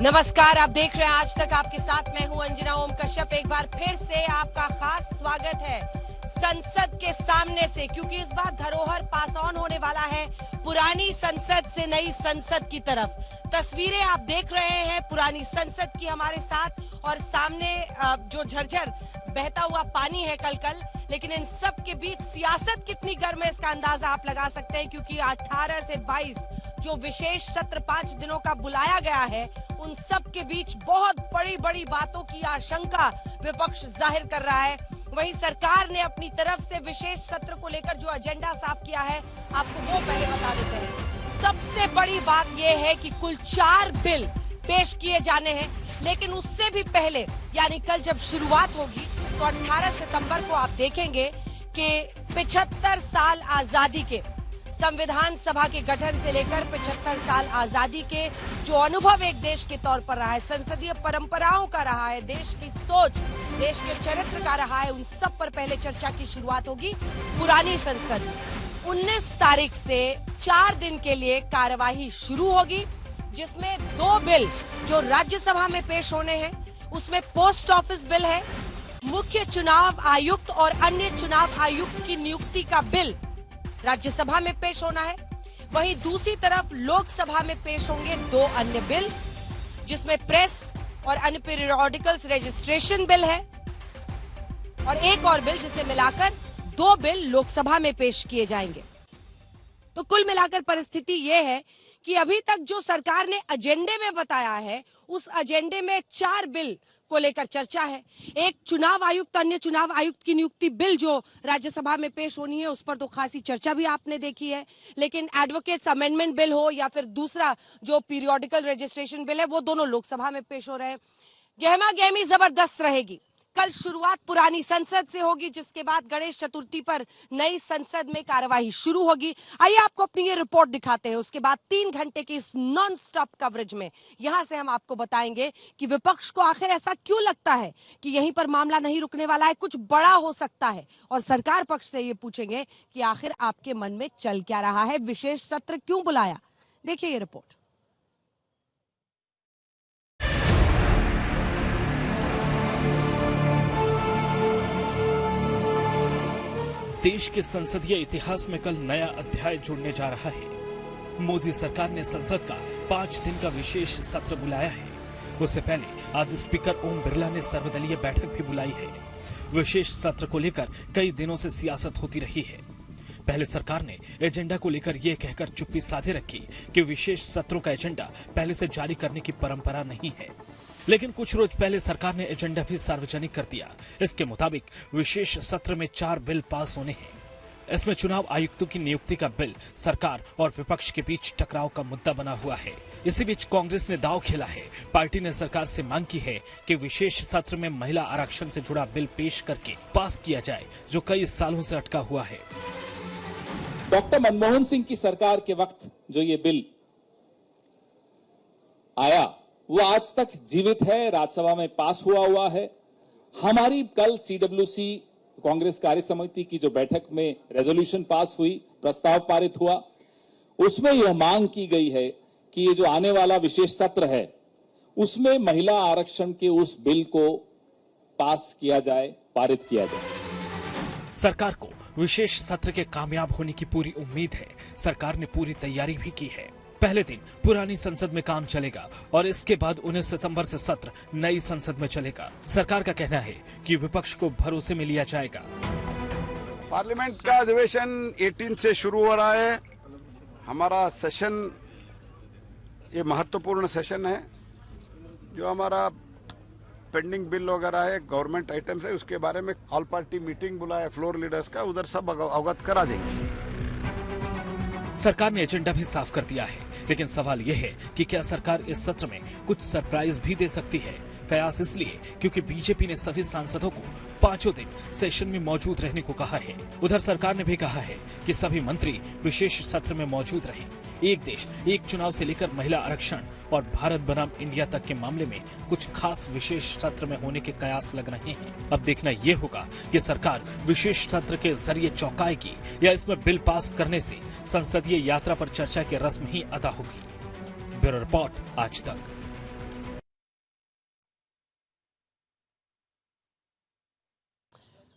नमस्कार, आप देख रहे हैं आज तक आपके साथ मैं हूं अंजना ओम कश्यप। एक बार फिर से आपका खास स्वागत है संसद के सामने से, क्योंकि इस बार धरोहर पास ऑन होने वाला है पुरानी संसद से नई संसद की तरफ। तस्वीरें आप देख रहे हैं पुरानी संसद की हमारे साथ, और सामने जो झरझर बहता हुआ पानी है कल, लेकिन इन सब के बीच सियासत कितनी गर्म है इसका अंदाजा आप लगा सकते हैं, क्योंकि 18 से 22 जो विशेष सत्र 5 दिनों का बुलाया गया है, उन सब के बीच बहुत बड़ी बड़ी बातों की आशंका विपक्ष जाहिर कर रहा है। वहीं सरकार ने अपनी तरफ से विशेष सत्र को लेकर जो एजेंडा साफ किया है, आपको वो पहले बता देते हैं। सबसे बड़ी बात यह है कि कुल 4 बिल पेश किए जाने हैं, लेकिन उससे भी पहले यानी कल जब शुरुआत होगी तो 18 सितंबर को आप देखेंगे कि 75 साल आजादी के, संविधान सभा के गठन से लेकर 75 साल आजादी के जो अनुभव एक देश के तौर पर रहा है, संसदीय परंपराओं का रहा है, देश की सोच, देश के चरित्र का रहा है, उन सब पर पहले चर्चा की शुरुआत होगी पुरानी संसद। 19 तारीख से 4 दिन के लिए कार्यवाही शुरू होगी, जिसमें 2 बिल जो राज्यसभा में पेश होने हैं, उसमें पोस्ट ऑफिस बिल है, मुख्य चुनाव आयुक्त और अन्य चुनाव आयुक्त की नियुक्ति का बिल राज्यसभा में पेश होना है। वहीं दूसरी तरफ लोकसभा में पेश होंगे 2 अन्य बिल, जिसमें प्रेस और अन्य पीरियोडिकल्स रजिस्ट्रेशन बिल है, और एक और बिल, जिसे मिलाकर 2 बिल लोकसभा में पेश किए जाएंगे। तो कुल मिलाकर परिस्थिति यह है कि अभी तक जो सरकार ने एजेंडे में बताया है, उस एजेंडे में 4 बिल को लेकर चर्चा है। एक चुनाव आयुक्त, अन्य चुनाव आयुक्त की नियुक्ति बिल जो राज्यसभा में पेश होनी है, उस पर तो खासी चर्चा भी आपने देखी है, लेकिन एडवोकेट्स अमेंडमेंट बिल हो या फिर दूसरा जो पीरियोडिकल रजिस्ट्रेशन बिल है, वो दोनों लोकसभा में पेश हो रहे हैं। गहमा गहमी जबरदस्त रहेगी। कल शुरुआत पुरानी संसद से होगी, जिसके बाद गणेश चतुर्थी पर नई संसद में कार्यवाही शुरू होगी। आइए आपको अपनी ये रिपोर्ट दिखाते हैं। उसके बाद 3 घंटे की इस नॉन स्टॉप कवरेज में यहां से हम आपको बताएंगे कि विपक्ष को आखिर ऐसा क्यों लगता है कि यहीं पर मामला नहीं रुकने वाला है, कुछ बड़ा हो सकता है। और सरकार पक्ष से ये पूछेंगे कि आखिर आपके मन में चल क्या रहा है, विशेष सत्र क्यों बुलाया। देखिए ये रिपोर्ट। देश के संसदीय इतिहास में कल नया अध्याय जुड़ने जा रहा है। मोदी सरकार ने संसद का 5 दिन का विशेष सत्र बुलाया है। उससे पहले आज स्पीकर ओम बिरला ने सर्वदलीय बैठक भी बुलाई है। विशेष सत्र को लेकर कई दिनों से सियासत होती रही है। पहले सरकार ने एजेंडा को लेकर यह कहकर चुप्पी साधे रखी कि विशेष सत्रों का एजेंडा पहले से जारी करने की परंपरा नहीं है, लेकिन कुछ रोज पहले सरकार ने एजेंडा भी सार्वजनिक कर दिया। इसके मुताबिक विशेष सत्र में 4 बिल पास होने हैं। इसमें चुनाव आयुक्तों की नियुक्ति का बिल सरकार और विपक्ष के बीच टकराव का मुद्दा बना हुआ है। इसी बीच कांग्रेस ने दांव खेला है। पार्टी ने सरकार से मांग की है कि विशेष सत्र में महिला आरक्षण से जुड़ा बिल पेश करके पास किया जाए, जो कई सालों से अटका हुआ है। डॉक्टर मनमोहन सिंह की सरकार के वक्त जो ये बिल आया, वो आज तक जीवित है, राज्यसभा में पास हुआ है। हमारी कल सीडब्ल्यूसी कांग्रेस कार्य समिति की जो बैठक में रेजोल्यूशन पास हुई, प्रस्ताव पारित हुआ, उसमें यह मांग की गई है कि ये जो आने वाला विशेष सत्र है, उसमें महिला आरक्षण के उस बिल को पास किया जाए, पारित किया जाए। सरकार को विशेष सत्र के कामयाब होने की पूरी उम्मीद है। सरकार ने पूरी तैयारी भी की है। पहले दिन पुरानी संसद में काम चलेगा और इसके बाद 19 सितंबर से सत्र नई संसद में चलेगा। सरकार का कहना है कि विपक्ष को भरोसे में लिया जाएगा। पार्लियामेंट का अधिवेशन 18 से शुरू हो रहा है। हमारा सेशन ये महत्वपूर्ण सेशन है। जो हमारा पेंडिंग बिल वगैरह है, गवर्नमेंट आइटम्स है, उसके बारे में ऑल पार्टी मीटिंग बुलाया फ्लोर लीडर्स का, उधर सब अवगत करा देंगे। सरकार ने एजेंडा भी साफ कर दिया है, लेकिन सवाल यह है कि क्या सरकार इस सत्र में कुछ सरप्राइज भी दे सकती है। कयास इसलिए क्योंकि बीजेपी ने सभी सांसदों को 5 दिन सेशन में मौजूद रहने को कहा है। उधर सरकार ने भी कहा है कि सभी मंत्री विशेष सत्र में मौजूद रहें। एक देश एक चुनाव से लेकर महिला आरक्षण और भारत बनाम इंडिया तक के मामले में कुछ खास विशेष सत्र में होने के कयास लग रहे हैं। अब देखना ये होगा कि सरकार विशेष सत्र के जरिए चौंकाएगी या इसमें बिल पास करने से संसदीय यात्रा पर चर्चा की रस्म ही अदा होगी। ब्यूरो रिपोर्ट, आज तक।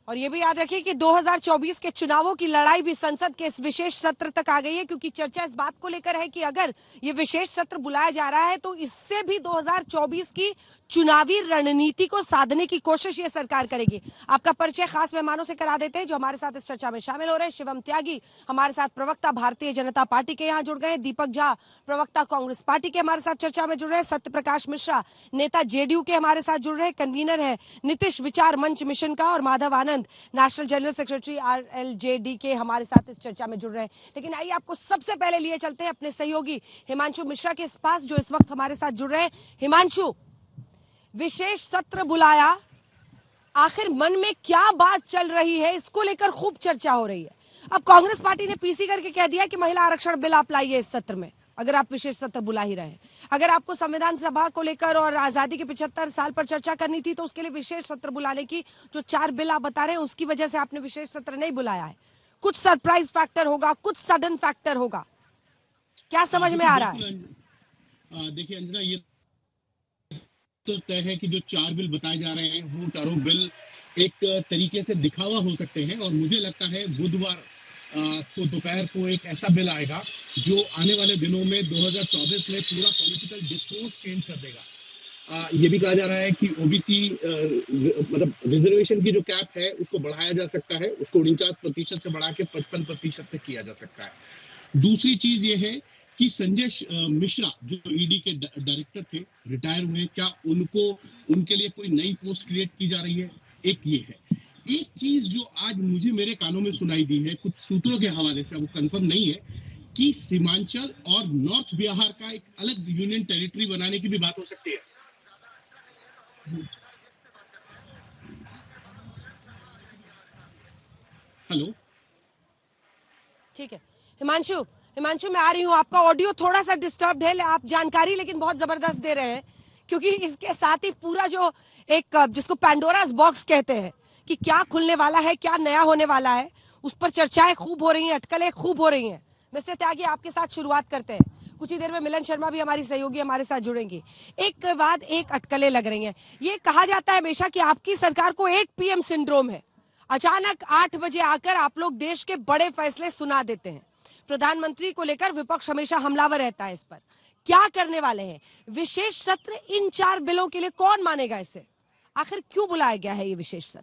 और ये भी याद रखिए कि 2024 के चुनावों की लड़ाई भी संसद के इस विशेष सत्र तक आ गई है, क्योंकि चर्चा इस बात को लेकर है कि अगर ये विशेष सत्र बुलाया जा रहा है तो इससे भी 2024 की चुनावी रणनीति को साधने की कोशिश ये सरकार करेगी। आपका परिचय खास मेहमानों से करा देते हैं जो हमारे साथ इस चर्चा में शामिल हो रहे हैं। शिवम त्यागी हमारे साथ प्रवक्ता भारतीय जनता पार्टी के यहाँ जुड़ गए, दीपक झा प्रवक्ता कांग्रेस पार्टी के हमारे साथ चर्चा में जुड़ रहे हैं, सत्य प्रकाश मिश्रा नेता जेडीयू के हमारे साथ जुड़ रहे हैं, कन्वीनर है नीतीश विचार मंच मिशन का, और Madhav Anand national general secretary RLJD के हमारे साथ इस चर्चा में जुड़ रहे हैं। लेकिन आइए आपको सबसे पहले लिए चलते हैं अपने सहयोगी हिमांशु मिश्रा के पास जो इस वक्त हमारे साथ जुड़ रहे हैं। हिमांशु, विशेष सत्र बुलाया, आखिर मन में क्या बात चल रही है, इसको लेकर खूब चर्चा हो रही है। अब कांग्रेस पार्टी ने पीसी करके कह दिया कि महिला आरक्षण बिल आप लाइए इस सत्र में, अगर आप विशेष सत्र बुला ही रहे हैं। अगर आपको संविधान सभा को लेकर और आजादी के 75 साल पर चर्चा करनी थी तो उसके लिए विशेष सत्र बुलाने की जो 4 बिल आप बता रहे हैं उसकी वजह से आपने विशेष सत्र नहीं बुलाया है। कुछ सरप्राइज फैक्टर होगा, कुछ सडन फैक्टर होगा, क्या समझ में आ रहा है? देखिए अंजना, ये तो तय है कि जो 4 बिल बताए जा रहे हैं वो चारों बिल एक तरीके से दिखावा हो सकते हैं, और मुझे लगता है बुधवार को दोपहर को एक ऐसा बिल आएगा जो आने वाले दिनों में 2024 में पूरा पॉलिटिकल डिस्कोर्स चेंज कर देगा। ये भी कहा जा रहा है कि ओबीसी मतलब रिजर्वेशन की जो कैप है उसको बढ़ाया जा सकता है, उसको 49% से बढ़ा के 55% तक किया जा सकता है। दूसरी चीज ये है कि संजय मिश्रा जो ईडी के डायरेक्टर थे, रिटायर हुए, क्या उनके लिए कोई नई पोस्ट क्रिएट की जा रही है? एक ये है। एक चीज जो आज मुझे मेरे कानों में सुनाई दी है कुछ सूत्रों के हवाले से, वो कंफर्म नहीं है, कि सीमांचल और नॉर्थ बिहार का एक अलग यूनियन टेरिटरी बनाने की भी बात हो सकती है। हेलो, ठीक है हिमांशु मैं आ रही हूँ। आपका ऑडियो थोड़ा सा डिस्टर्ब है, आप जानकारी लेकिन बहुत जबरदस्त दे रहे हैं, क्योंकि इसके साथ ही पूरा जो एक जिसको पैंडोरास बॉक्स कहते हैं कि क्या खुलने वाला है, क्या नया होने वाला है, उस पर चर्चाएं खूब हो रही हैं, अटकलें खूब हो रही हैं। मिस्टर त्यागी, आपके साथ शुरुआत करते हैं। कुछ ही देर में मिलन शर्मा भी हमारी सहयोगी हमारे साथ जुड़ेंगी। एक के बाद एक अटकलें लग रही हैं। ये कहा जाता है हमेशा कि आपकी सरकार को 8 PM सिंड्रोम है। अचानक 8 बजे आकर आप लोग देश के बड़े फैसले सुना देते हैं। प्रधानमंत्री को लेकर विपक्ष हमेशा हमलावर रहता है। इस पर क्या करने वाले हैं? विशेष सत्र इन 4 बिलों के लिए कौन मानेगा इसे? आखिर क्यों बुलाया गया है ये विशेष सत्र?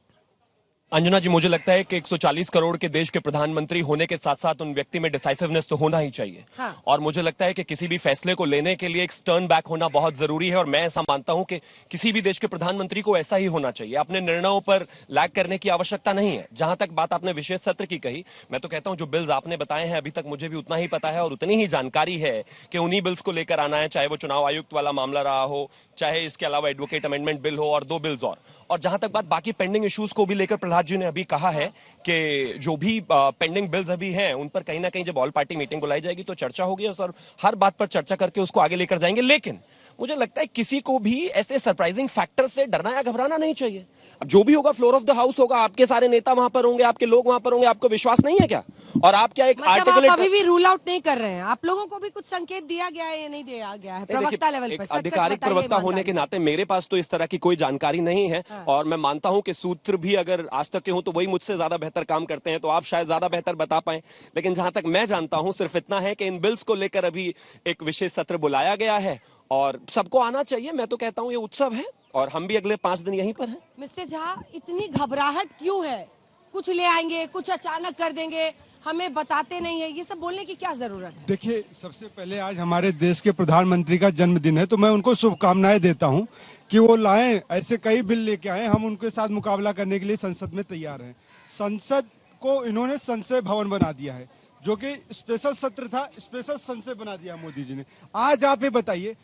अंजना जी, मुझे लगता है कि 140 करोड़ के देश के प्रधानमंत्री होने के साथ साथ उन व्यक्ति में डिसाइसिवनेस तो होना ही चाहिए। हाँ। और मुझे लगता है कि किसी भी फैसले को लेने के लिए एक स्टर्न बैक होना बहुत जरूरी है, और मैं ऐसा मानता हूं कि किसी भी देश के प्रधानमंत्री को ऐसा ही होना चाहिए। अपने निर्णयों पर लैग करने की आवश्यकता नहीं है। जहां तक बात आपने विशेष सत्र की कही, मैं तो कहता हूं जो बिल्स आपने बताए हैं अभी तक मुझे भी उतना ही पता है और उतनी ही जानकारी है कि उन्हीं बिल्स को लेकर आना है, चाहे वो चुनाव आयुक्त वाला मामला रहा हो, चाहे इसके अलावा एडवोकेट अमेंडमेंट बिल हो, और 2 बिल्स और जहां तक बात बाकी पेंडिंग इश्यूज को भी लेकर प्रहलाद जी ने अभी कहा है कि जो भी पेंडिंग बिल्स अभी हैं उन पर कहीं ना कहीं जब ऑल पार्टी मीटिंग बुलाई जाएगी तो चर्चा होगी, और हर बात पर चर्चा करके उसको आगे लेकर जाएंगे। लेकिन मुझे लगता है किसी को भी ऐसे सरप्राइजिंग फैक्टर से डरना या घबराना नहीं चाहिए। अब जो भी होगा फ्लोर ऑफ द हाउस होगा, आपके सारे नेता वहां पर होंगे, आपके लोग वहां पर होंगे। आपको विश्वास नहीं है क्या? और आप क्या एक मतलब आप अभी भी रूल आउट नहीं कर रहे हैं? आप लोगों को भी कुछ संकेत दिया गया है या नहीं दिया गया है प्रवक्ता लेवल पर? आधिकारिक प्रवक्ता होने के नाते मेरे पास तो इस तरह की कोई जानकारी नहीं है। हाँ। और मैं मानता हूं कि सूत्र भी अगर आज तक के हों तो वही मुझसे ज्यादा बेहतर काम करते हैं, तो आप शायद ज्यादा बेहतर बता पाए। लेकिन जहां तक मैं जानता हूं सिर्फ इतना है कि इन बिल्स को लेकर अभी एक विशेष सत्र बुलाया गया है और सबको आना चाहिए। मैं तो कहता हूं ये उत्सव है और हम भी अगले 5 दिन यहीं पर हैं। मिस्टर झा, इतनी घबराहट क्यों है? कुछ ले आएंगे, कुछ अचानक कर देंगे, हमें बताते नहीं है, ये सब बोलने की क्या जरूरत है? देखिए, सबसे पहले आज हमारे देश के प्रधानमंत्री का जन्मदिन है, तो मैं उनको शुभकामनाएं देता हूं कि वो लाएं, ऐसे कई बिल लेके आए, हम उनके साथ मुकाबला करने के लिए संसद में तैयार हैं। संसद को इन्होंने संसद भवन बना दिया है, जो कि स्पेशल सत्र था, स्पेशल संसद बना दिया मोदी जी ने। आज आप ये बताइए,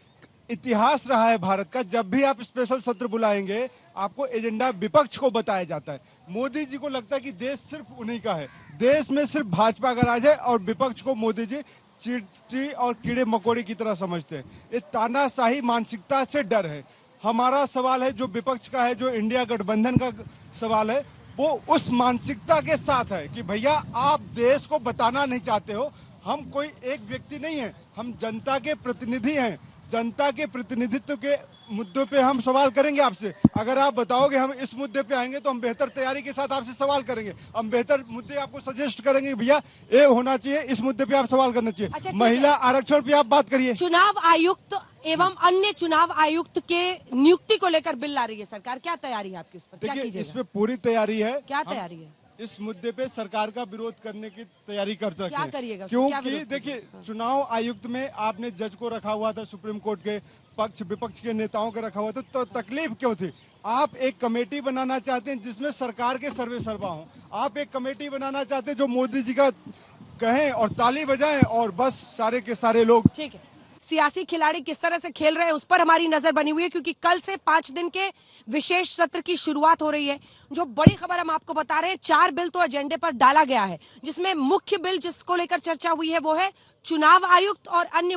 इतिहास रहा है भारत का, जब भी आप स्पेशल सत्र बुलाएंगे आपको एजेंडा विपक्ष को बताया जाता है। मोदी जी को लगता है कि देश सिर्फ उन्हीं का है, देश में सिर्फ भाजपा का राज है, और विपक्ष को मोदी जी चींटी और कीड़े मकोड़े की तरह समझते हैं। ये तानाशाही मानसिकता से डर है। हमारा सवाल है, जो विपक्ष का है, जो इंडिया गठबंधन का सवाल है, वो उस मानसिकता के साथ है कि भैया आप देश को बताना नहीं चाहते हो। हम कोई एक व्यक्ति नहीं है, हम जनता के प्रतिनिधि हैं। जनता के प्रतिनिधित्व के मुद्दों पे हम सवाल करेंगे आपसे। अगर आप बताओगे हम इस मुद्दे पे आएंगे तो हम बेहतर तैयारी के साथ आपसे सवाल करेंगे, हम बेहतर मुद्दे आपको सजेस्ट करेंगे, भैया ये होना चाहिए, इस मुद्दे पे आप सवाल करना चाहिए। अच्छा, महिला आरक्षण पे आप बात करिए। चुनाव आयुक्त एवं अन्य चुनाव आयुक्त के नियुक्ति को लेकर बिल ला रही है सरकार, क्या तैयारी है आपकी उस पर? क्या देखिए, कीजिएगा? इस पे पूरी तैयारी है। क्या तैयारी है? इस मुद्दे पे सरकार का विरोध करने की तैयारी कर सकते क्या हैं। करिएगा? क्या क्योंकि विरोध देखिए, चुनाव आयुक्त में आपने जज को रखा हुआ था, सुप्रीम कोर्ट के पक्ष विपक्ष के नेताओं को रखा हुआ था, तो तकलीफ क्यों थी? आप एक कमेटी बनाना चाहते हैं जिसमें सरकार के सर्वे सर्वा हों। आप एक कमेटी बनाना चाहते हैं जो मोदी जी का कहें और ताली बजाएं और बस सारे के सारे लोग। ठीक है, सियासी खिलाड़ी किस तरह से खेल रहे हैं उस पर हमारी नजर बनी हुई है, क्योंकि कल से 5 दिन के विशेष सत्र की शुरुआत हो रही है। जो बड़ी खबर हम आपको बता रहे हैं, 4 बिल तो एजेंडे पर डाला गया है, जिसमें मुख्य बिल जिसको लेकर चर्चा हुई है वो है चुनाव आयुक्त और अन्य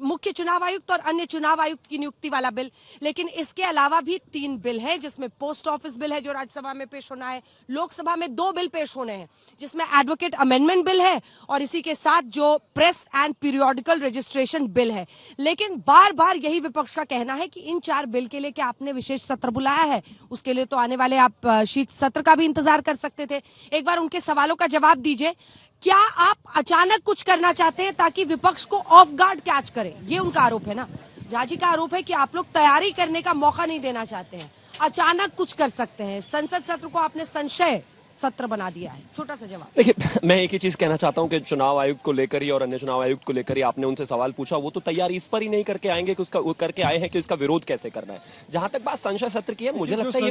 मुख्य चुनाव आयुक्त और अन्य चुनाव आयुक्त की नियुक्ति वाला बिल। लेकिन इसके अलावा भी 3 बिल है, जिसमें पोस्ट ऑफिस बिल है जो राज्यसभा में पेश होना है, लोकसभा में 2 बिल पेश होने हैं, जिसमें एडवोकेट अमेंडमेंट बिल है और इसी के साथ जो press and periodical registration bill है। लेकिन बार बार यही विपक्ष का कहना है कि इन 4 बिल के लिए क्या आपने विशेष सत्र बुलाया है? उसके लिए तो आने वाले आप शीत सत्र का भी इंतजार कर सकते थे। एक बार उनके सवालों का जवाब दीजिए। क्या आप अचानक कुछ करना चाहते हैं ताकि विपक्ष को ऑफ गार्ड कैच करे? ये उनका आरोप है ना। झाजी का आरोप है कि आप लोग तैयारी करने का मौका नहीं देना चाहते हैं, अचानक कुछ कर सकते हैं। संसद सत्र को आपने संशय सत्र बना दिया है। छोटा सा जवाब। देखिए, मैं एक ही चीज कहना चाहता हूं कि चुनाव आयुक्त को लेकर ही और अन्य चुनाव आयुक्त को लेकर ही आपने उनसे सवाल पूछा, वो तो तैयारी इस पर ही नहीं करके आएंगे कि उसका वो करके आए हैं कि उसका विरोध कैसे करना है। जहां तक बात संशय सत्र की है, मुझे लगता है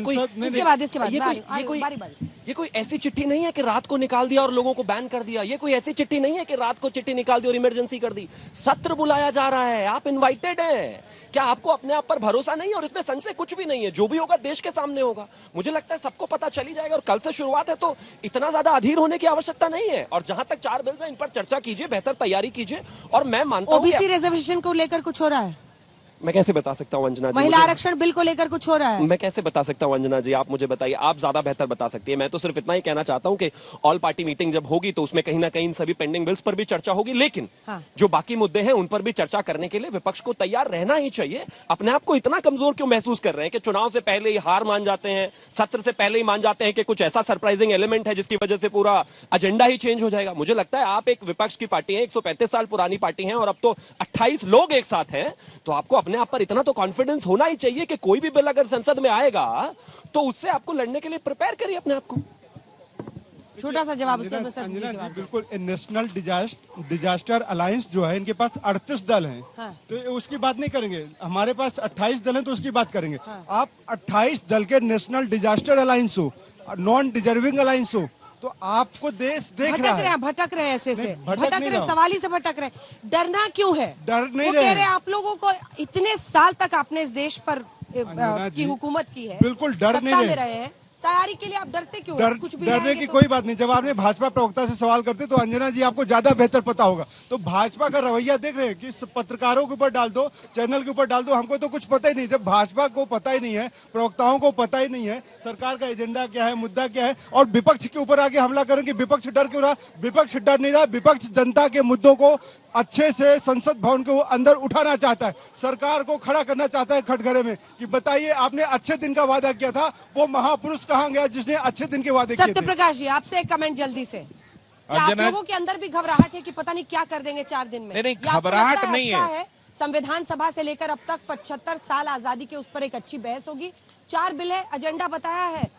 ये कोई ऐसी चिट्ठी नहीं है कि रात को निकाल दिया और लोगों को बैन कर दिया। ये कोई ऐसी चिट्ठी नहीं है कि रात को चिट्ठी निकाल दी और इमरजेंसी कर दी। सत्र बुलाया जा रहा है, आप इन्वाइटेड हैं। क्या आपको अपने आप पर भरोसा नहीं है? और इसमें संशय कुछ भी नहीं है, जो भी होगा देश के सामने होगा। मुझे लगता है सबको पता चली जाएगा और कल से शुरुआत है, तो इतना ज्यादा अधीर होने की आवश्यकता नहीं है। और जहां तक 4 बिल है, इन पर चर्चा कीजिए, बेहतर तैयारी कीजिए। और मैं मानता हूं ओबीसी रिजर्वेशन को लेकर कुछ हो रहा है? मैं कैसे बता सकता हूं अंजना जी? महिला आरक्षण बिल को लेकर कुछ हो रहा है? मैं कैसे बता सकता हूं अंजना जी? आप मुझे बताइए, आप ज्यादा बेहतर बता सकती है। मैं तो सिर्फ इतना ही कहना चाहता हूं कि ऑल पार्टी मीटिंग जब होगी तो उसमें कहीं ना कहीं सभी पेंडिंग बिल्स पर भी चर्चा होगी, लेकिन जो बाकी मुद्दे हैं उन पर भी चर्चा करने के लिए विपक्ष को तैयार रहना ही चाहिए। अपने आप को इतना कमजोर क्यों महसूस कर रहे हैं कि चुनाव से पहले ही हार मान जाते हैं, सत्र से पहले ही मान जाते हैं कि कुछ ऐसा सरप्राइजिंग एलिमेंट है जिसकी वजह से पूरा एजेंडा ही चेंज हो जाएगा। मुझे लगता है आप एक विपक्ष की पार्टी है, 135 साल पुरानी पार्टी है और अब तो 28 लोग एक साथ हैं, तो आपको अपने आप पर इतना तो कॉन्फिडेंस होना ही चाहिए कि कोई भी बिल अगर संसद में आएगा तो उससे आपको लड़ने के लिए प्रिपेयर करिए अपने आप को। छोटा सा जवाब उसके बिल्कुल। नेशनल डिजास्टर अलायंस जो है, इनके पास 38 दल हैं। तो उसकी बात नहीं करेंगे। हमारे पास 28 दल हैं तो उसकी बात करेंगे। आप 28 दल के नेशनल डिजास्टर अलायंस हो, नॉन डिजर्विंग अलायंस हो, तो आपको देश देख रहा है। भटक रहे ऐसे से भटक रहे, सवाल ही से भटक रहे। डरना क्यों है? डर नहीं कह रहे आप लोगों को, इतने साल तक आपने इस देश पर की हुकूमत की है, बिल्कुल डर नहीं रहे हैं, तैयारी के लिए आप डरते क्यों? कुछ भी डरने की कोई बात नहीं। जब आपने भाजपा प्रवक्ता से सवाल करते तो अंजना जी आपको ज्यादा बेहतर पता होगा। तो भाजपा का रवैया देख रहे हैं कि पत्रकारों के ऊपर डाल दो, चैनल के ऊपर डाल दो, हमको तो कुछ पता ही नहीं। जब भाजपा को पता ही नहीं है, प्रवक्ताओं को पता ही नहीं है सरकार का एजेंडा क्या है, मुद्दा क्या है, और विपक्ष के ऊपर आगे हमला करें कि विपक्ष डर क्यों रहा? विपक्ष डर नहीं रहा। विपक्ष जनता के मुद्दों को अच्छे से संसद भवन के अंदर उठाना चाहता है, सरकार को खड़ा करना चाहता है कटघरे में कि बताइए आपने अच्छे दिन का वादा किया था, वो महापुरुष कहां गया जिसने अच्छे दिन के वादे किए थे? सत्यप्रकाश जी, आपसे एक कमेंट जल्दी से। आप लोगों के अंदर भी घबराहट है कि पता नहीं क्या कर देंगे 4 दिन में? नहीं, घबराहट नहीं है। संविधान सभा से लेकर अब तक 75 साल आजादी के उस पर एक अच्छी बहस होगी। 4 बिल है, एजेंडा बताया है,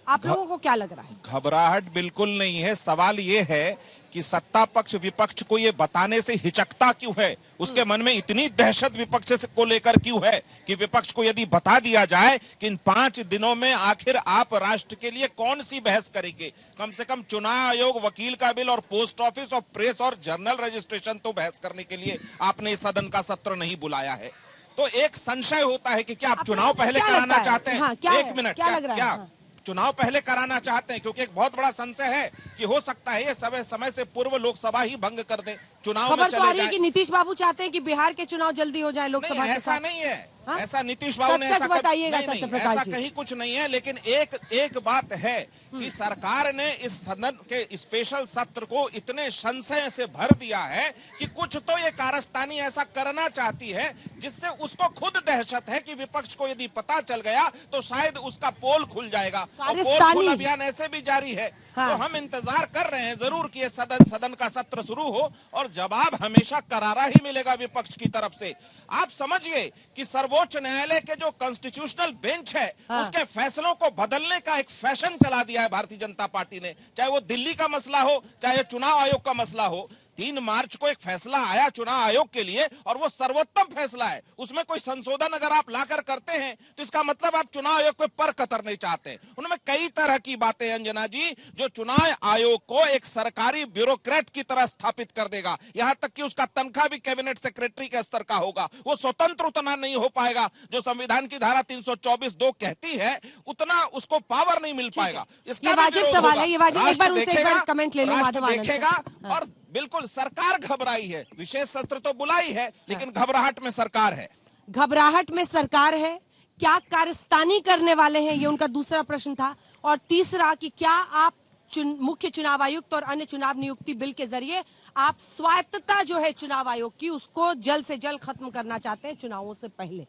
आप लोगों को क्या लग रहा है? घबराहट बिल्कुल नहीं है। सवाल ये है कि सत्ता पक्ष विपक्ष को ये बताने से हिचकता क्यों है? उसके मन में इतनी दहशत विपक्ष को लेकर क्यों है कि विपक्ष को यदि बता दिया जाए कि इन 5 दिनों में आखिर आप राष्ट्र के लिए कौन सी बहस करेंगे? कम से कम चुनाव आयोग, वकील का बिल और पोस्ट ऑफिस और प्रेस और जर्नल रजिस्ट्रेशन तो बहस करने के लिए आपने इस सदन का सत्र नहीं बुलाया है। तो एक संशय होता है कि क्या आप चुनाव पहले कराना चाहते हैं? एक मिनट, क्या चुनाव पहले कराना चाहते हैं? क्योंकि एक बहुत बड़ा संशय है कि हो सकता है ये समय से पूर्व लोकसभा ही भंग कर दे, चुनाव में चले जाए। कि नीतीश बाबू चाहते हैं कि बिहार के चुनाव जल्दी हो जाए लोकसभा के साथ। ऐसा नहीं है, हाँ? ऐसा नीतीश बाबू ने ऐसा बताइएगा नहीं, ऐसा कहीं कुछ नहीं है। लेकिन एक बात है कि सरकार ने इस सदन के स्पेशल सत्र को इतने संशय से भर दिया है कि कुछ तो ये कारस्तानी ऐसा करना चाहती है जिससे उसको खुद दहशत है कि विपक्ष को यदि पता चल गया तो शायद उसका पोल खुल जाएगा। और पोल खुल अभियान ऐसे भी जारी है। हाँ। तो हम इंतजार कर रहे हैं जरूर कि ये सदन का सत्र शुरू हो और जवाब हमेशा करारा ही मिलेगा विपक्ष की तरफ से। आप समझिए कि सर्वोच्च न्यायालय के जो कॉन्स्टिट्यूशनल बेंच है, हाँ, उसके फैसलों को बदलने का एक फैशन चला दिया है भारतीय जनता पार्टी ने। चाहे वो दिल्ली का मसला हो, चाहे चुनाव आयोग का मसला हो। 3 मार्च को एक फैसला आया चुनाव आयोग के लिए और वो सर्वोत्तम फैसला है। उसमें कोई संशोधन अगर आप लाकर करते हैं तो इसका मतलब आप चुनाव आयोग को पर कतरना चाहते हैं। उनमें कई तरह की बातें अंजना जी जो चुनाव आयोग को एक सरकारी ब्यूरोक्रेट की तरह स्थापित कर देगा। यहां तक कि उसका तनख्वाह भी कैबिनेट सेक्रेटरी के स्तर का होगा। वो स्वतंत्र उतना नहीं हो पाएगा जो संविधान की धारा 324(2) कहती है, उतना उसको पावर नहीं मिल पाएगा। इसका वाजिब सवाल है, ये वाजिब। एक बार उनसे एक बार कमेंट ले लो माधव आनंद देखेगा। और बिल्कुल सरकार घबराई है। विशेष सत्र तो बुलाई है लेकिन घबराहट में सरकार है। घबराहट में सरकार है। क्या कारस्तानी करने वाले हैं, ये उनका दूसरा प्रश्न था। और तीसरा कि क्या आप मुख्य चुनाव आयुक्त और अन्य चुनाव नियुक्ति बिल के जरिए आप स्वायत्तता जो है चुनाव आयोग की उसको जल्द से जल्द खत्म करना चाहते हैं चुनावों से पहले।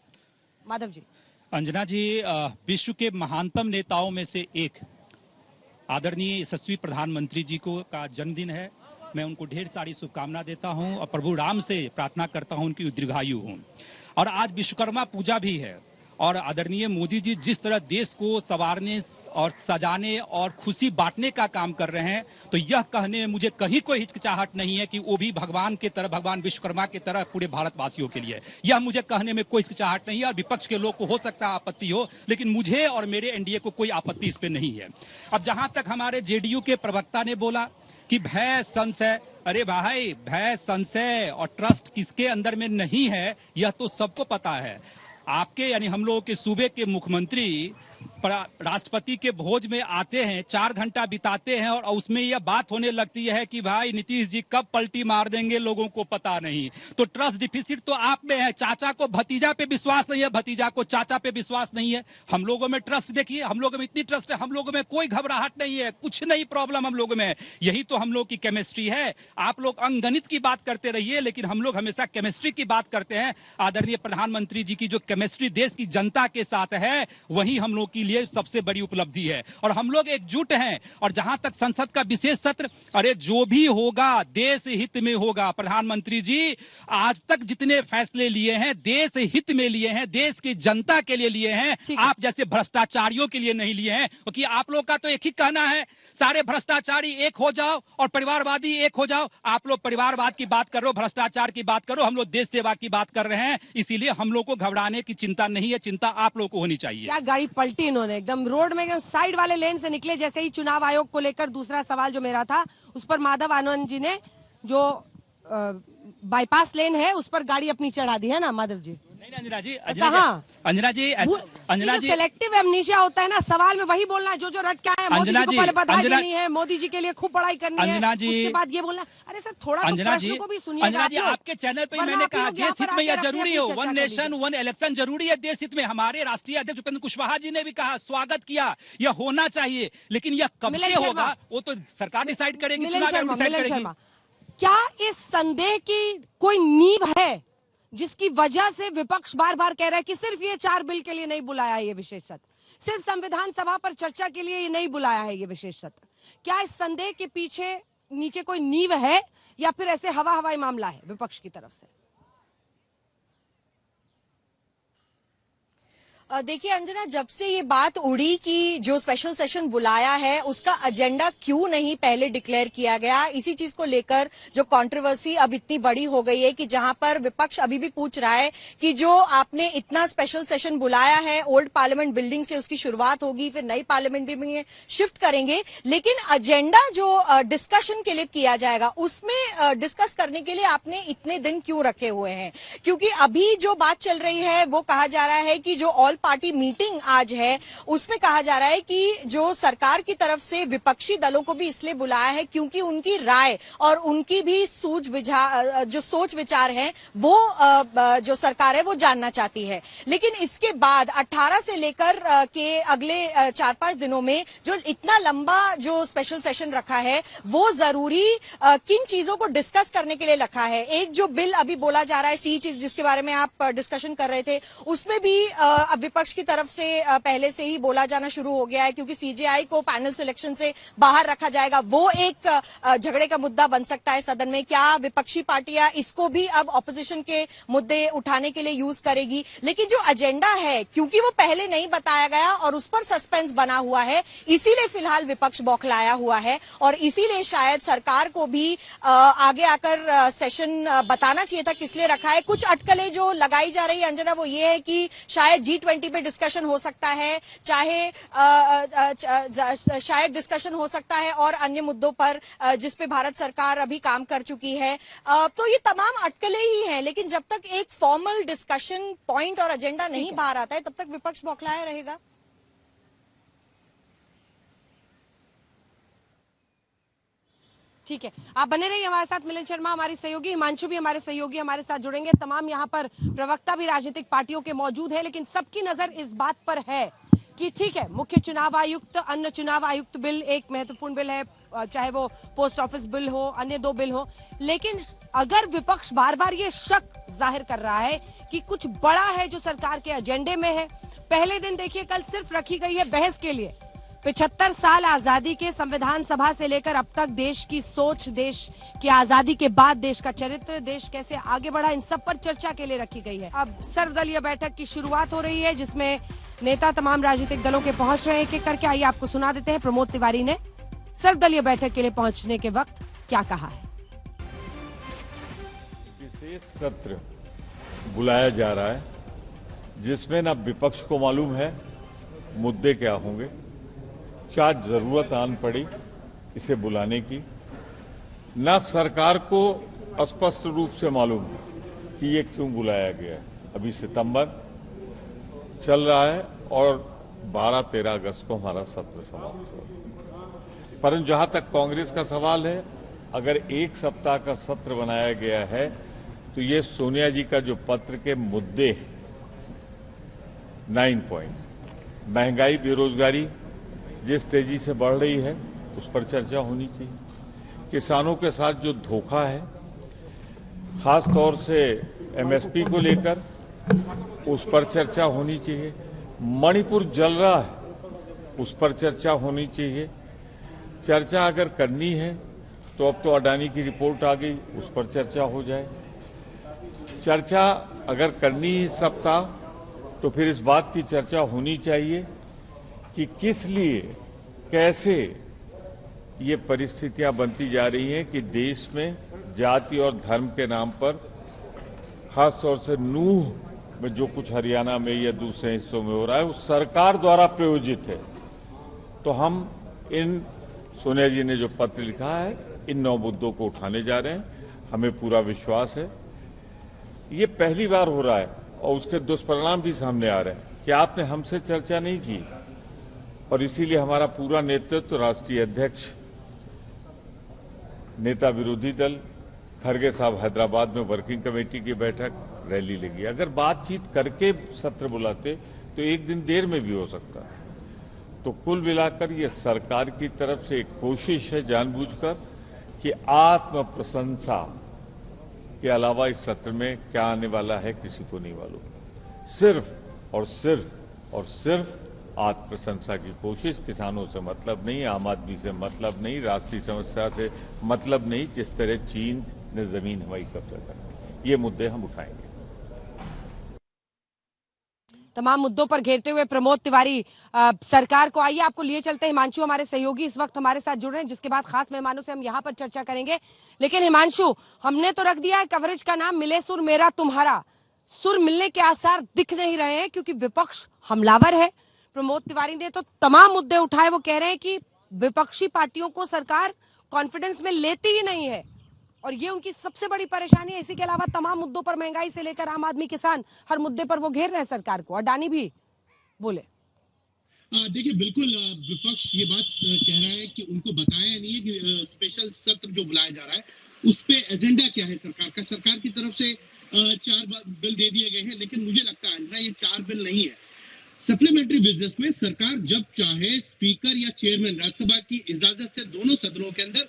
माधव जी। अंजना जी, विश्व के महानतम नेताओं में से एक आदरणीय यशस्वी प्रधानमंत्री जी को का जन्मदिन है। मैं उनको ढेर सारी शुभकामना देता हूं और प्रभु राम से प्रार्थना करता हूं उनकी दीर्घायु हो। और आज विश्वकर्मा पूजा भी है और आदरणीय मोदी जी जिस तरह देश को संवारने और सजाने और खुशी बांटने का काम कर रहे हैं, तो यह कहने में मुझे कहीं कोई हिचकिचाहट नहीं है कि वो भी भगवान के तरह, भगवान विश्वकर्मा की तरह पूरे भारतवासियों के लिए। यह मुझे कहने में कोई हिचकिचाहट नहीं है। और विपक्ष के लोग को हो सकता है आपत्ति हो, लेकिन मुझे और मेरे एनडीए को कोई आपत्ति इस पर नहीं है। अब जहां तक हमारे जेडीयू के प्रवक्ता ने बोला कि भय संशय, अरे भाई, भय संशय और ट्रस्ट किसके अंदर में नहीं है यह तो सबको पता है। आपके यानी हम लोगों के सूबे के मुख्यमंत्री राष्ट्रपति के भोज में आते हैं, 4 घंटा बिताते हैं और उसमें यह बात होने लगती है कि भाई नीतीश जी कब पलटी मार देंगे लोगों को पता नहीं। तो ट्रस्ट डिफिसिट तो आप में है। चाचा को भतीजा पे विश्वास नहीं है, भतीजा को चाचा पे विश्वास नहीं है। हम लोगों में ट्रस्ट देखिए, हम लोगों में इतनी ट्रस्ट है, हम लोगों में कोई घबराहट नहीं है, कुछ नहीं प्रॉब्लम हम लोगों में। यही तो हम लोग की केमिस्ट्री है। आप लोग अंकगणित की बात करते रहिए लेकिन हम लोग हमेशा केमिस्ट्री की बात करते हैं। आदरणीय प्रधानमंत्री जी की जो केमिस्ट्री देश की जनता के साथ है वही हम लोग की लिए सबसे बड़ी उपलब्धि है और हम लोग एकजुट हैं। और जहां तक संसद का विशेष सत्र, अरे जो भी होगा देश हित में होगा। प्रधानमंत्री जी आज तक जितने फैसले लिए हैं देश हित में लिए हैं, देश की जनता के लिए लिए हैं। आप जैसे भ्रष्टाचारियों के लिए नहीं लिए हैं, क्योंकि आप लोग का तो एक ही कहना है, सारे भ्रष्टाचारी एक हो जाओ और परिवारवादी एक हो जाओ। आप लोग परिवारवाद की बात कर रहे हो, भ्रष्टाचार की बात करो, हम लोग देश सेवा की बात कर रहे हैं। इसीलिए हम लोग को घबराने की चिंता नहीं है, चिंता आप लोग को होनी चाहिए। क्या गाड़ी पलटी इन्होंने, एकदम रोड में एकदम साइड वाले लेन से निकले जैसे ही। चुनाव आयोग को लेकर दूसरा सवाल जो मेरा था उस पर माधव आनंद जी ने जो बाईपास लेन है उस पर गाड़ी अपनी चढ़ा दी है ना माधव जी। नहीं अंजना जी, अंजना जी सेलेक्टिव एमनीशिया होता है ना, सवाल में वही बोलना है जो रट के आए। मोदी जी को पहले बधाई देनी है, मोदी जी के लिए खूब पढ़ाई करनी है, उसके बाद ये बोलना। अरे सर थोड़ा तो प्रश्न को भी सुनिए। अंजना जी आपके चैनल पर मैंने कहा देश हित में यह जरूरी हो, 1 नेशन 1 इलेक्शन जरूरी है देश हित में। हमारे राष्ट्रीय अध्यक्ष उपेंद्र कुशवाहा जी ने भी कहा, स्वागत किया, यह होना चाहिए। लेकिन यह कब से होगा वो तो सरकार डिसाइड करेगी, चुनाव आयोग डिसाइड करेगी। क्या इस संदेह की कोई नींव है जिसकी वजह से विपक्ष बार बार कह रहा है कि सिर्फ ये 4 बिल के लिए नहीं बुलाया है ये विशेष सत्र, सिर्फ संविधान सभा पर चर्चा के लिए ये नहीं बुलाया है ये विशेष सत्र? क्या इस संदेह के पीछे नीचे कोई नींव है या फिर ऐसे हवाई मामला है विपक्ष की तरफ से? देखिए अंजना, जब से ये बात उड़ी कि जो स्पेशल सेशन बुलाया है उसका एजेंडा क्यों नहीं पहले डिक्लेयर किया गया, इसी चीज को लेकर जो कंट्रोवर्सी अब इतनी बड़ी हो गई है कि जहां पर विपक्ष अभी भी पूछ रहा है कि जो आपने इतना स्पेशल सेशन बुलाया है, ओल्ड पार्लियामेंट बिल्डिंग से उसकी शुरुआत होगी, फिर नई पार्लियामेंट में शिफ्ट करेंगे, लेकिन एजेंडा जो डिस्कशन के लिए किया जाएगा उसमें डिस्कस करने के लिए आपने इतने दिन क्यों रखे हुए हैं? क्योंकि अभी जो बात चल रही है वो कहा जा रहा है कि जो ऑल पार्टी मीटिंग आज है, उसमें कहा जा रहा है कि जो सरकार की तरफ से विपक्षी दलों को भी इसलिए बुलाया है क्योंकि उनकी राय और उनकी भी जो सोच विचार है वो जो सरकार है वो जानना चाहती है। लेकिन इसके बाद 18 से लेकर के अगले 4-5 दिनों में जो इतना लंबा जो स्पेशल सेशन रखा है वो जरूरी किन चीजों को डिस्कस करने के लिए रखा है। एक जो बिल अभी बोला जा रहा है सीईटी जिसके बारे में आप डिस्कशन कर रहे थे, उसमें भी अब विपक्ष की तरफ से पहले से ही बोला जाना शुरू हो गया है क्योंकि सीजेआई को पैनल सिलेक्शन से बाहर रखा जाएगा। वो एक झगड़े का मुद्दा बन सकता है सदन में। क्या विपक्षी पार्टियां इसको भी अब ऑपोजिशन के मुद्दे उठाने के लिए यूज करेगी? लेकिन जो एजेंडा है क्योंकि वो पहले नहीं बताया गया और उस पर सस्पेंस बना हुआ है, इसीलिए फिलहाल विपक्ष बौखलाया हुआ है और इसीलिए शायद सरकार को भी आगे आकर सेशन बताना चाहिए था किस लिए रखा है। कुछ अटकलें जो लगाई जा रही है अंजना वो ये है कि शायद G20 पे डिस्कशन हो सकता है, शायद डिस्कशन हो सकता है और अन्य मुद्दों पर जिस पे भारत सरकार अभी काम कर चुकी है। तो ये तमाम अटकलें ही हैं, लेकिन जब तक एक फॉर्मल डिस्कशन पॉइंट और एजेंडा नहीं बाहर आता है तब तक विपक्ष बौखलाया रहेगा। ठीक है, आप बने रहिए हमारे साथ। मिलन शर्मा हमारी सहयोगी, हिमांशु भी हमारे सहयोगी हमारे साथ जुड़ेंगे। तमाम यहाँ पर प्रवक्ता भी राजनीतिक पार्टियों के मौजूद है, लेकिन सबकी नजर इस बात पर है कि ठीक है, मुख्य चुनाव आयुक्त, अन्य चुनाव आयुक्त बिल एक महत्वपूर्ण बिल है, चाहे वो पोस्ट ऑफिस बिल हो, अन्य 2 बिल हो। लेकिन अगर विपक्ष बार बार ये शक जाहिर कर रहा है कि कुछ बड़ा है जो सरकार के एजेंडे में है, पहले दिन देखिए कल सिर्फ रखी गई है बहस के लिए 75 साल आजादी के संविधान सभा से लेकर अब तक देश की सोच, देश की आजादी के बाद देश का चरित्र, देश कैसे आगे बढ़ा, इन सब पर चर्चा के लिए रखी गई है। अब सर्वदलीय बैठक की शुरुआत हो रही है जिसमें नेता तमाम राजनीतिक दलों के पहुंच रहे हैं एक एक करके। आइए आपको सुना देते हैं प्रमोद तिवारी ने सर्वदलीय बैठक के लिए पहुंचने के वक्त क्या कहा है। विशेष सत्र बुलाया जा रहा है जिसमें न विपक्ष को मालूम है मुद्दे क्या होंगे, क्या जरूरत आन पड़ी इसे बुलाने की, न सरकार को स्पष्ट रूप से मालूम है कि ये क्यों बुलाया गया है। अभी सितंबर चल रहा है और 12-13 अगस्त को हमारा सत्र समाप्त होगा। परंतु जहां तक कांग्रेस का सवाल है, अगर एक सप्ताह का सत्र बनाया गया है तो ये सोनिया जी का जो पत्र के मुद्दे 9 पॉइंट्स, महंगाई, बेरोजगारी जिस तेजी से बढ़ रही है उस पर चर्चा होनी चाहिए, किसानों के साथ जो धोखा है खास तौर से एमएसपी को लेकर उस पर चर्चा होनी चाहिए, मणिपुर जल रहा है उस पर चर्चा होनी चाहिए। चर्चा अगर करनी है तो अब तो अडानी की रिपोर्ट आ गई, उस पर चर्चा हो जाए। चर्चा अगर करनी ही सप्ताह तो फिर इस बात की चर्चा होनी चाहिए कि किस लिए, कैसे ये परिस्थितियां बनती जा रही हैं कि देश में जाति और धर्म के नाम पर, खास तौर से नूह में जो कुछ हरियाणा में या दूसरे हिस्सों में हो रहा है वो सरकार द्वारा प्रायोजित है। तो हम इन सोनिया जी ने जो पत्र लिखा है इन 9 मुद्दों को उठाने जा रहे हैं। हमें पूरा विश्वास है ये पहली बार हो रहा है और उसके दुष्परिणाम भी सामने आ रहे हैं कि आपने हमसे चर्चा नहीं की, और इसीलिए हमारा पूरा नेतृत्व, राष्ट्रीय अध्यक्ष, नेता विरोधी दल खरगे साहब हैदराबाद में वर्किंग कमेटी की बैठक, रैली लगी। अगर बातचीत करके सत्र बुलाते तो एक दिन देर में भी हो सकता है। तो कुल मिलाकर ये सरकार की तरफ से एक कोशिश है जानबूझकर कि आत्म प्रशंसा के अलावा इस सत्र में क्या आने वाला है किसी को नहीं मालूम। सिर्फ और सिर्फ और सिर्फ आत्म प्रशंसा की कोशिश, किसानों से मतलब नहीं, आम आदमी से मतलब नहीं, राष्ट्रीय समस्या से मतलब नहीं, जिस तरह चीन ने जमीन हवाई कब्जा कर, ये मुद्दे हम उठाएंगे। तमाम मुद्दों पर घेरते हुए प्रमोद तिवारी सरकार को, आइए आपको लिए चलते हैं। हिमांशु हमारे सहयोगी इस वक्त हमारे साथ जुड़ रहे हैं, जिसके बाद खास मेहमानों से हम यहाँ पर चर्चा करेंगे। लेकिन हिमांशु, हमने तो रख दिया है कवरेज का नाम मिले सुर मेरा तुम्हारा, सुर मिलने के आसार दिख नहीं रहे हैं क्योंकि विपक्ष हमलावर है। प्रमोद तिवारी ने तो तमाम मुद्दे उठाए, वो कह रहे हैं कि विपक्षी पार्टियों को सरकार कॉन्फिडेंस में लेती ही नहीं है और ये उनकी सबसे बड़ी परेशानी है। इसी के अलावा तमाम मुद्दों पर, महंगाई से लेकर आम आदमी, किसान, हर मुद्दे पर वो घेर रहे हैं सरकार को। अडानी भी बोले। देखिए बिल्कुल विपक्ष ये बात कह रहा है कि उनको बताया नहीं है कि स्पेशल सत्र जो बुलाया जा रहा है उस पे एजेंडा क्या है सरकार का। सरकार की तरफ से 4 बिल दे दिए गए हैं, लेकिन मुझे लगता है ना ये 4 बिल नहीं है। सप्लीमेंट्री बिजनेस में सरकार जब चाहे स्पीकर या चेयरमैन राज्यसभा की इजाजत से दोनों सदनों के अंदर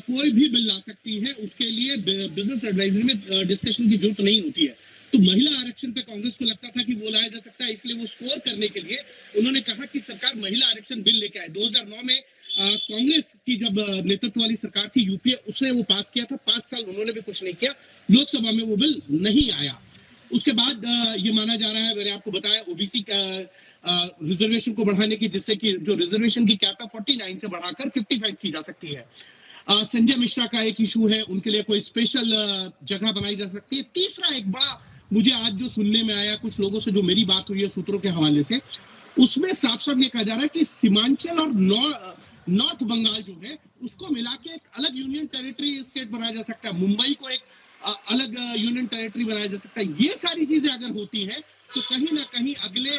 कोई भी बिल ला सकती है। उसके लिए बिजनेस एडवाइजरी में डिस्कशन की जरूरत नहीं होती है। तो महिला आरक्षण पे कांग्रेस को लगता था कि वो लाया जा सकता है, इसलिए वो स्कोर करने के लिए उन्होंने कहा कि सरकार महिला आरक्षण बिल लेके आए। 2009 में कांग्रेस की जब नेतृत्व वाली सरकार थी यूपीए, उसने वो पास किया था। 5 साल उन्होंने भी कुछ नहीं किया, लोकसभा में वो बिल नहीं आया। उसके बाद ये माना जा रहा है, मैंने आपको बताया ओबीसी का रिजर्वेशन को बढ़ाने की, जिससे कि जो रिजर्वेशन की कैप है 49 से बढ़ाकर 55 की जा सकती है। संजय मिश्रा का एक इशू है, उनके लिए कोई स्पेशल जगह बनाई जा सकती है। तीसरा एक बड़ा मुझे आज जो सुनने में आया कुछ लोगों से, जो मेरी बात हुई है सूत्रों के हवाले से, उसमें साफ साफ ये कहा जा रहा है कि सीमांचल और नॉर्थ बंगाल जो है उसको मिला के एक अलग यूनियन टेरिटरी स्टेट बनाया जा सकता है। मुंबई को एक अलग यूनियन टेरिटरी बनाया जा सकता है। ये सारी चीजें अगर होती हैं तो कहीं ना कहीं अगले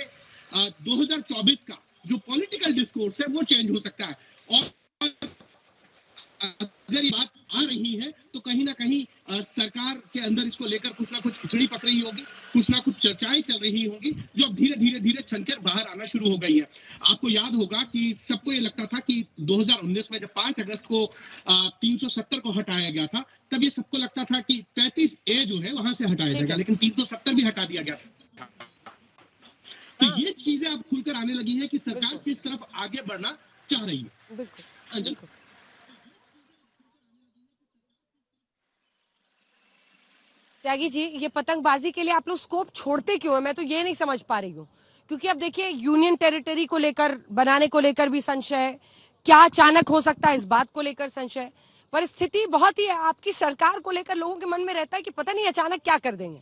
2024 का जो पॉलिटिकल डिस्कोर्स है वो चेंज हो सकता है। और अगर ये बात आ रही है तो कहीं ना कहीं सरकार के अंदर इसको लेकर कुछ ना कुछ खिचड़ी पक रही होगी, कुछ ना कुछ चर्चाएं चल रही होंगी, जो अब धीरे धीरे छनकर बाहर आना शुरू हो गई है। आपको याद होगा कि सबको ये लगता था कि 2019 में जब 5 अगस्त को 370 को हटाया गया था, तब ये सबको लगता था कि 33A जो है वहां से हटाया जाएगा, लेकिन 370 भी हटा दिया गया था। तो ये चीजें अब खुलकर आने लगी है कि सरकार किस तरफ आगे बढ़ना चाह रही है। अंजल, त्यागी जी, ये पतंगबाजी के लिए आप लोग स्कोप छोड़ते क्यों है? मैं तो ये नहीं समझ पा रही हूँ, क्योंकि अब देखिए यूनियन टेरिटरी को लेकर, बनाने को लेकर भी संशय है, क्या अचानक हो सकता है इस बात को लेकर संशय। परिस्थिति बहुत ही आपकी सरकार को लेकर लोगों के मन में रहता है कि पता नहीं अचानक क्या कर देंगे।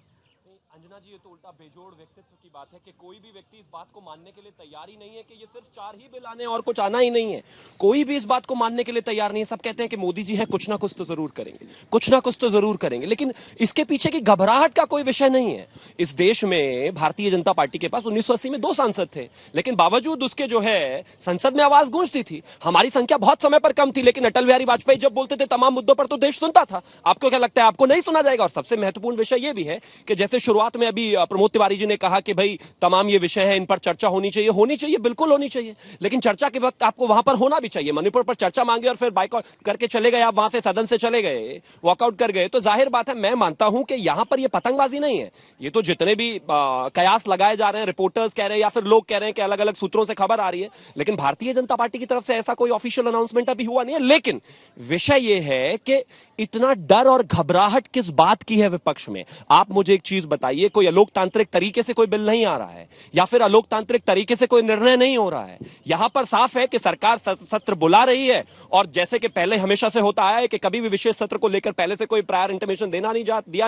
अंजना जी, ये तो उल्टा बेजोड़ व्यक्तित्व की बात है कि कोई भी व्यक्ति इस बात को मानने के लिए तैयार ही नहीं है कि ये सिर्फ 4 ही बिल आने और कुछ आना ही नहीं है। कोई भी इस बात को मानने के लिए तैयार नहीं है। सब कहते हैं कि मोदी जी है, कुछ ना कुछ तो जरूर करेंगे, कुछ ना कुछ तो जरूर करेंगे, लेकिन इसके पीछे की घबराहट का कोई विषय नहीं है। इस देश में भारतीय जनता पार्टी के पास 1980 में 2 सांसद थे, लेकिन बावजूद उसके जो है संसद में आवाज गूंजती थी। हमारी संख्या बहुत समय पर कम थी, लेकिन अटल बिहारी वाजपेयी जब बोलते थे तमाम मुद्दों पर तो देश सुनता था। आपको क्या लगता है आपको नहीं सुना जाएगा? और सबसे महत्वपूर्ण विषय यह भी है कि जैसे शुरुआत में अभी प्रमोद तिवारी जी ने कहा कि भाई तमाम ये विषय है, इन पर चर्चा होनी चाहिए, बिल्कुल होनी चाहिए, लेकिन चर्चा के वक्त आपको वहां पर होना भी चाहिए। मणिपुर पर चर्चा मांगे और फिर बाइकआउट करके चले गए, आप वहां से सदन से चले गए, वॉकआउट कर गए, तो जाहिर बात है, मैं मानता हूं कि यहां पर ये पतंगबाजी नहीं है। ये तो जितने भी कयास लगाए जा रहे हैं, रिपोर्टर्स कह रहे हैं या फिर लोग कह रहे हैं कि अलग अलग सूत्रों से खबर आ रही है, लेकिन भारतीय जनता पार्टी की तरफ से ऐसा कोई ऑफिशियल अनाउंसमेंट अभी हुआ नहीं है। लेकिन विषय ये है कि इतना डर और घबराहट किस बात की है विपक्ष में? आप मुझे एक चीज बताइए, कोई अलोकतांत्रिक तरीके से कोई बिल नहीं आ रहा है या फिर अलोकतांत्रिक तरीके से कोई निर्णय नहीं हो रहा है। यहां पर साफ है कि सरकार सत्र बुला रही है, और जैसे कि पहले हमेशा से होता है कि कभी भी विशेष सत्र को लेकर पहले से कोई प्रायर इंटीमेशन दिया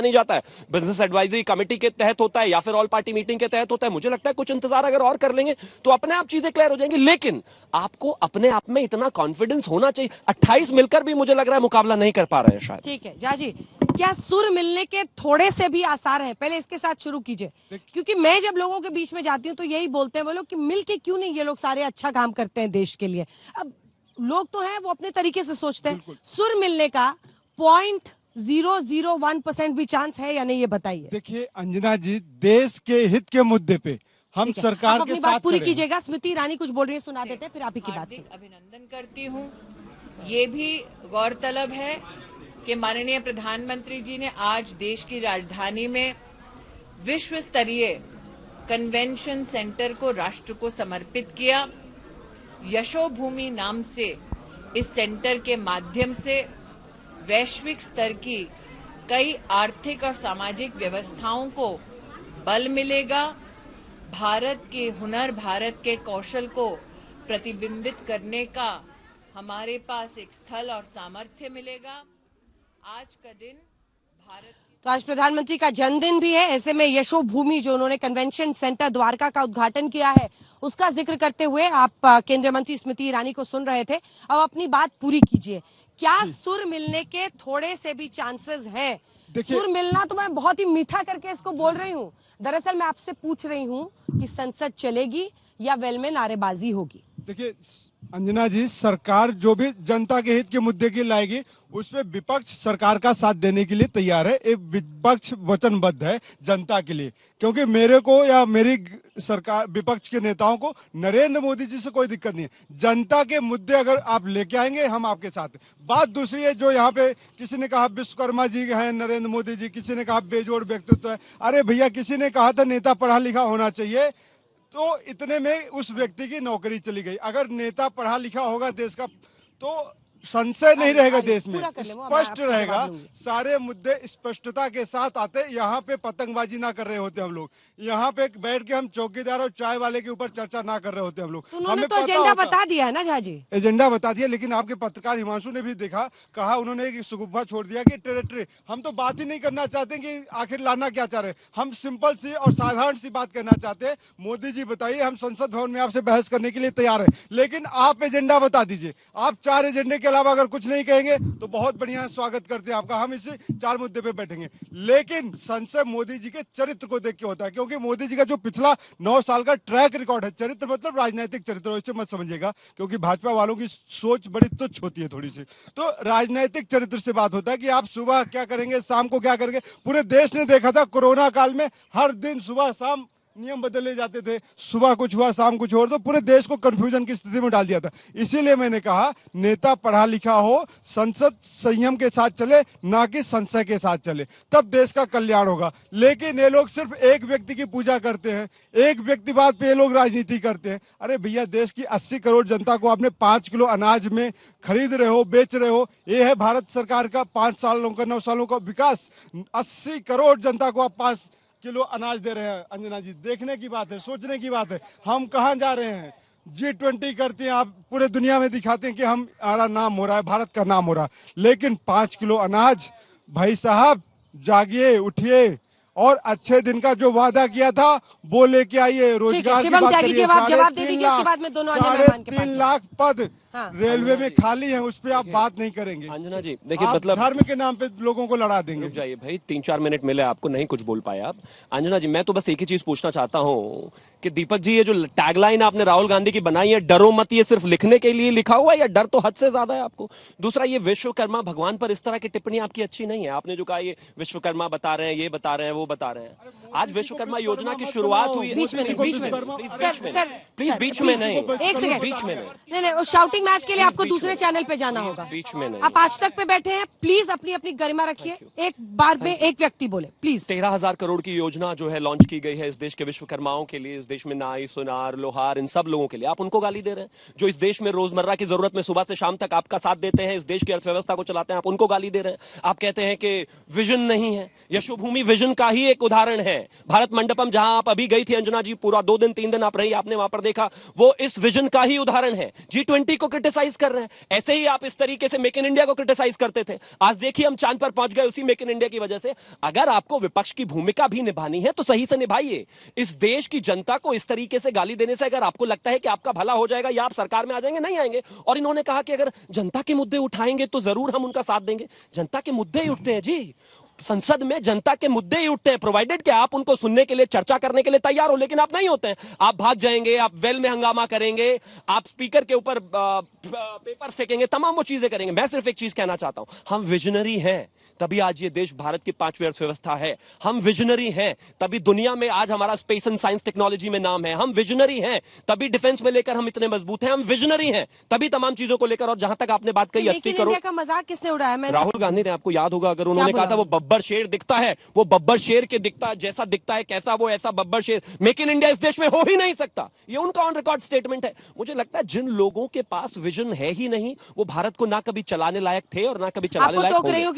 नहीं जाता है। बिजनेस एडवाइजरी कमेटी के तहत होता है या फिर ऑल पार्टी मीटिंग के तहत होता है। मुझे लगता है कुछ इंतजार अगर और कर लेंगे तो अपने आप चीजें क्लियर हो जाएंगी, लेकिन आपको अपने आप में इतना कॉन्फिडेंस होना चाहिए। 28 मिलकर भी मुझे लग रहा है मुकाबला नहीं कर पा रहे हैं शायद। ठीक है जाजी, क्या सुर मिलने के थोड़े से भी आसार हैं? पहले इसके साथ शुरू कीजिए, क्योंकि मैं जब लोगों के बीच में जाती हूँ तो यही बोलते हैं वो लोग कि मिल के क्यों नहीं ये लोग सारे अच्छा काम करते हैं देश के लिए। अब लोग तो हैं वो अपने तरीके से सोचते हैं, सुर मिलने का 0.001% भी चांस है या नहीं, ये बताइए। देखिए अंजना जी, देश के हित के मुद्दे पे हम सरकार के साथ बात पूरी कीजिएगा। स्मृति ईरानी कुछ बोल रही है, सुना देते हैं, फिर आप ही की बात सुनिए। अभिनंदन करती हूँ। ये भी गौरतलब है कि माननीय प्रधानमंत्री जी ने आज देश की राजधानी में विश्व स्तरीय कन्वेंशन सेंटर को राष्ट्र को समर्पित किया। यशोभूमि नाम से इस सेंटर के माध्यम से वैश्विक स्तर की कई आर्थिक और सामाजिक व्यवस्थाओं को बल मिलेगा। भारत के हुनर, भारत के कौशल को प्रतिबिंबित करने का हमारे पास एक स्थल और सामर्थ्य मिलेगा। आज का दिन भारत, तो आज प्रधानमंत्री का जन्मदिन भी है, ऐसे में यशोभूमि जो उन्होंने कन्वेंशन सेंटर द्वारका का उद्घाटन किया है उसका जिक्र करते हुए आप केंद्रीय मंत्री स्मृति ईरानी को सुन रहे थे। अब अपनी बात पूरी कीजिए। क्या सुर मिलने के थोड़े से भी चांसेस हैं? सुर मिलना तो मैं बहुत ही मीठा करके इसको बोल रही हूँ, दरअसल मैं आपसे पूछ रही हूँ कि संसद चलेगी या वेल में नारेबाजी होगी? देखिए अंजना जी, सरकार जो भी जनता के हित के मुद्दे की लाएगी उसमें विपक्ष सरकार का साथ देने के लिए तैयार है। एक विपक्ष वचनबद्ध है जनता के लिए, क्योंकि मेरे को या मेरी सरकार विपक्ष के नेताओं को नरेंद्र मोदी जी से कोई दिक्कत नहीं है। जनता के मुद्दे अगर आप लेके आएंगे हम आपके साथ हैं। बात दूसरी है, जो यहाँ पे किसी ने कहा विश्वकर्मा जी हैं नरेंद्र मोदी जी, किसी ने कहा बेजोड़ व्यक्तित्व है। अरे भैया, किसी ने कहा था नेता पढ़ा लिखा होना चाहिए, तो इतने में उस व्यक्ति की नौकरी चली गई। अगर नेता पढ़ा लिखा होगा देश का तो संशय नहीं रहेगा, देश में स्पष्ट रहेगा, सारे मुद्दे स्पष्टता के साथ आते। यहाँ पे पतंगबाजी ना कर रहे होते हम लोग, यहाँ पे बैठ के हम चौकीदार और चाय वाले के ऊपर चर्चा ना कर रहे होते हम लोग। उन्होंने तो एजेंडा बता दिया है ना झा जी, एजेंडा बता दिया, लेकिन आपके पत्रकार हिमांशु ने भी देखा, कहा उन्होंने एक सुगुफा छोड़ दिया कि टेरिटरी। हम तो बात ही नहीं करना चाहते कि आखिर लाना क्या चाह रहे हैं। हम सिंपल सी और साधारण सी बात करना चाहते हैं। मोदी जी बताइए, हम संसद भवन में आपसे बहस करने के लिए तैयार है, लेकिन आप एजेंडा बता दीजिए। आप 4 एजेंडे के अलावा अगर कुछ नहीं कहेंगे तो बहुत बढ़िया, स्वागत करते हैं आपका, हम इसी 4 मुद्दे पे बैठेंगे। लेकिन संशय मोदी जी के चरित्र को देख के होता है, क्योंकि मोदी जी का जो पिछला 9 साल का ट्रैक रिकॉर्ड है, चरित्र मतलब राजनीतिक चरित्र, इससे मत समझिएगा, क्योंकि भाजपा वालों की सोच बड़ी तुच्छ होती है थोड़ी सी। तो राजनीतिक चरित्र से बात होता है कि आप सुबह क्या करेंगे, शाम को क्या करेंगे। पूरे देश ने देखा था कोरोना काल में, हर दिन सुबह शाम नियम बदले जाते थे, सुबह कुछ हुआ शाम कुछ और, तो पूरे देश को कंफ्यूजन की स्थिति में डाल दिया था। इसीलिए मैंने कहा नेता पढ़ा लिखा हो, संसद संयम के साथ चले, ना कि संशय के साथ चले, तब देश का कल्याण होगा। लेकिन ये लोग सिर्फ एक व्यक्ति की पूजा करते हैं, एक व्यक्तिवाद पे ये लोग राजनीति करते हैं। अरे भैया, देश की 80 करोड़ जनता को आपने 5 किलो अनाज में खरीद रहे हो, बेच रहे हो। ये है भारत सरकार का 5 सालों का 9 सालों का विकास। 80 करोड़ जनता को आप 5 किलो अनाज दे रहे हैं। अंजना जी, देखने की बात है, सोचने की बात है। हम कहां जा रहे हैं? G20 करते हैं, आप पूरे दुनिया में दिखाते हैं कि हमारा नाम हो रहा है, भारत का नाम हो रहा है, लेकिन 5 किलो अनाज, भाई साहब जागिए, उठिए और अच्छे दिन का जो वादा किया था वो लेके आइए। रोजगार की बात करिए, 3.5 लाख पद रेलवे में खाली है, उस पर आप बात नहीं करेंगे। अंजना जी देखिए, मतलब धर्म के नाम पे लोगों को लड़ा देंगे। जाइए भाई, 3-4 मिनट मिले आपको, नहीं कुछ बोल पाए आप। अंजना जी, मैं तो बस एक ही चीज पूछना चाहता हूँ कि दीपक जी, ये जो टैगलाइन आपने राहुल गांधी की बनाई है, डरो मत, ये सिर्फ लिखने के लिए लिखा हुआ है या डर तो हद से ज्यादा है आपको? दूसरा, ये विश्वकर्मा भगवान पर इस तरह की टिप्पणी आपकी अच्छी नहीं है। आपने जो कहा ये विश्वकर्मा बता रहे हैं, ये बता रहे हैं, वो बता रहे हैं। आज विश्वकर्मा योजना की शुरुआत हुई है। बीच में प्लीज बीच में नहीं, एक सेकंड, बीच में नहीं, शाउटिंग मैच के लिए आपको दूसरे चैनल पे जाना होगा। बीच में नहीं, आप आज तक पे बैठे हैं, प्लीज अपनी अपनी गरिमा रखिए। एक बार में एक व्यक्ति बोले प्लीज। 13,000 करोड़ की योजना जो है लॉन्च की गई है इस देश के विश्वकर्माओं के लिए, इस देश में नाई, सुनार, लोहार, इन सब लोगों के लिए। आप उनको गाली दे रहे हैं जो इस देश में रोजमर्रा की जरूरत में सुबह से शाम तक आपका साथ देते हैं, इस देश की अर्थव्यवस्था को चलाते हैं, आप उनको गाली दे रहे हैं। आप कहते हैं कि विजन नहीं है। यशोभूमि विजन का ही एक उदाहरण है। भारत मंडपम जहां आप अभी गई थी अंजना जी, पूरा 2 दिन 3 दिन आप रही, आपने वहां पर देखा, वो इस विजन का ही उदाहरण है। G20 को क्रिटिसाइज कर रहे हैं। ऐसे ही आप इस तरीके से मेक इन इंडिया को क्रिटिसाइज करते थे। आज देखिए हम चांद पर पहुंच गए उसी मेक इन इंडिया की वजह से। अगर आपको विपक्ष की भूमिका भी निभानी है तो सही से निभाइए। इस देश की जनता को इस तरीके से गाली देने से अगर आपको लगता है कि आपका भला हो जाएगा या आप सरकार में आ जाएंगे, नहीं आएंगे। और इन्होंने कहा कि अगर जनता के मुद्दे उठाएंगे तो जरूर हम उनका साथ देंगे। जनता के मुद्दे ही उठते हैं जी, संसद में जनता के मुद्दे ही उठते हैं, प्रोवाइडेड कि आप उनको सुनने के लिए, चर्चा करने के लिए तैयार हो। लेकिन आप नहीं होते हैं, आप भाग जाएंगे, आप वेल में हंगामा करेंगे, आप स्पीकर के ऊपर पेपर फेंकेंगे, तमाम वो चीजें करेंगे। मैं सिर्फ एक चीज कहना चाहता हूं, हम विजनरी हैं, तभी आज ये देश भारत की 5वीं अर्थव्यवस्था है। हम विजनरी हैं, तभी दुनिया में आज हमारा स्पेस एंड साइंस टेक्नोलॉजी में नाम है। हम विजनरी हैं, तभी डिफेंस में लेकर हम इतने मजबूत हैं। हम विजनरी हैं, तभी तमाम चीजों को लेकर। और जहां तक आपने बात कही 80 करोड़ का मजाक किसने उड़ाया? राहुल गांधी ने, आपको याद होगा, अगर उन्होंने कहा था वो बब्बर शेर दिखता है, वो बब्बर शेर के दिखता जैसा दिखता है, कैसा वो ऐसा बब्बर शेर। मेक इन इंडिया इस देश में हो ही नहीं सकता, ये उनका ऑन रिकॉर्ड स्टेटमेंट है। मुझे लगता है जिन लोगों के पास विजन है ही नहीं, वो भारत को ना कभी चलाने लायक थे और ना कभी चलाने लायक होंगे।